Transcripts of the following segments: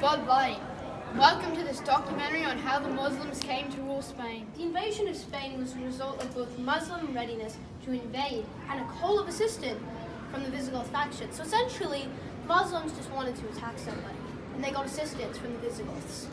Bud Light. Welcome to this documentary on how the Muslims came to rule Spain. The invasion of Spain was a result of both Muslim readiness to invade and a call of assistance from the Visigoth faction. So essentially, Muslims just wanted to attack somebody, and they got assistance from the Visigoths.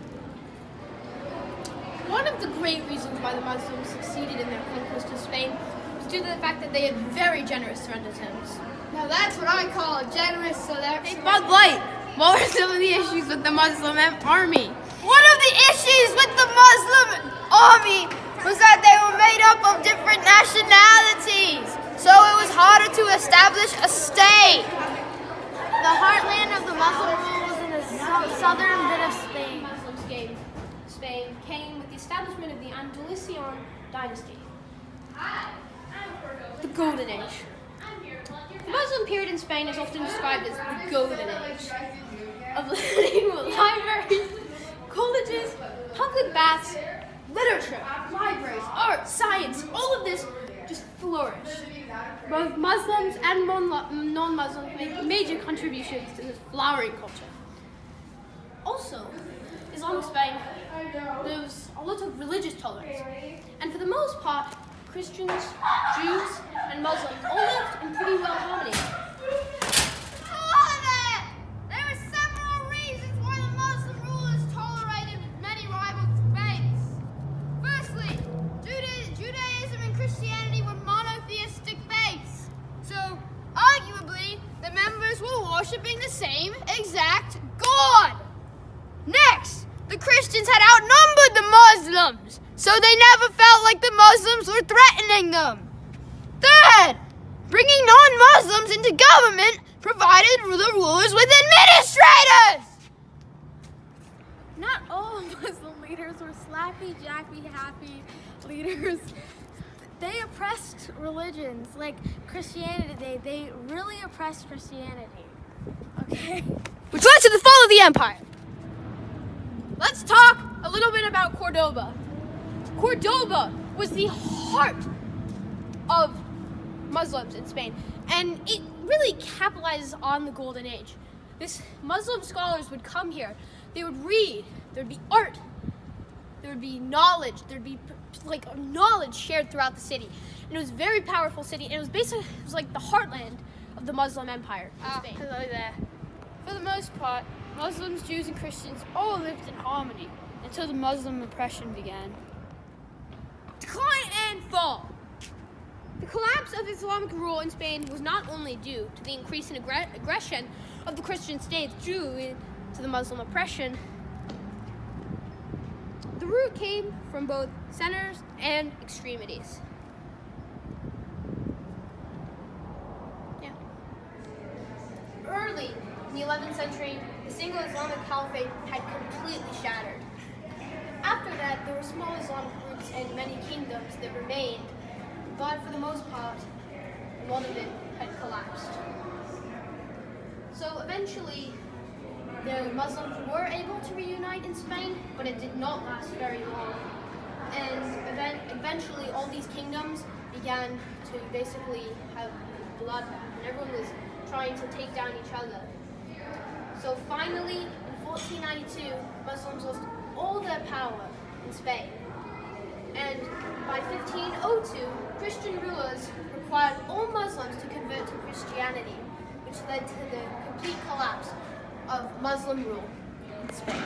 One of the great reasons why the Muslims succeeded in their conquest of Spain was due to the fact that they had very generous surrender terms. Now that's what I call a generous selection. Hey, Bud Light, what were some of the issues with the Muslim army? One of the issues with the Muslim army was that they were made up of different nationalities, so it was harder to establish a state. The heartland of the Muslim rule was in the southern bit of Spain. Muslims came with the establishment of the Andalusian dynasty. The Golden Age. The Muslim period in Spain is often described as the Golden Age of learning with libraries, colleges, public baths, literature, libraries, art, science, all of this just flourished. Both Muslims and non-Muslims make major contributions to this flowering culture. Also, Islamic Spain, there was a lot of religious tolerance, and for the most part, Christians, Jews, and Muslims all lived in pretty well harmony. There are several reasons why the Muslim rulers tolerated many rival faiths. Firstly, Judaism and Christianity were monotheistic faiths, so arguably the members were worshipping the same exact God. Next, the Christians had outnumbered the Muslims, so they never felt like the Muslims were threatening them. Third, bringing non-Muslims into government provided the rulers with administrators. Not all Muslim leaders were slappy-jacky-happy leaders. They oppressed religions like Christianity. They really oppressed Christianity. Okay? Which led to the fall of the empire. Let's talk a little bit about Cordoba. Cordoba was the heart of Muslims in Spain, and it really capitalizes on the Golden Age. This Muslim scholars would come here, they would read, there'd be art, there would be knowledge, there'd be like knowledge shared throughout the city. And it was a very powerful city, and it was like the heartland of the Muslim empire in Spain. Hello there. For the most part, Muslims, Jews, and Christians all lived in harmony until the Muslim oppression began. Decline and fall. The collapse of Islamic rule in Spain was not only due to the increase in aggression of the Christian states due to the Muslim oppression. The root came from both centers and extremities. Early in the 11th century, the single Islamic caliphate had completely shattered. After that, there were small Islamic groups and many kingdoms that remained, but for the most part, a lot of it had collapsed. So eventually, the Muslims were able to reunite in Spain, but it did not last very long. And eventually, all these kingdoms began to basically have bloodbath, and everyone was trying to take down each other. So finally, in 1492, Muslims lost all their power in Spain. And by 1502, Christian rulers required all Muslims to convert to Christianity, which led to the complete collapse of Muslim rule in Spain.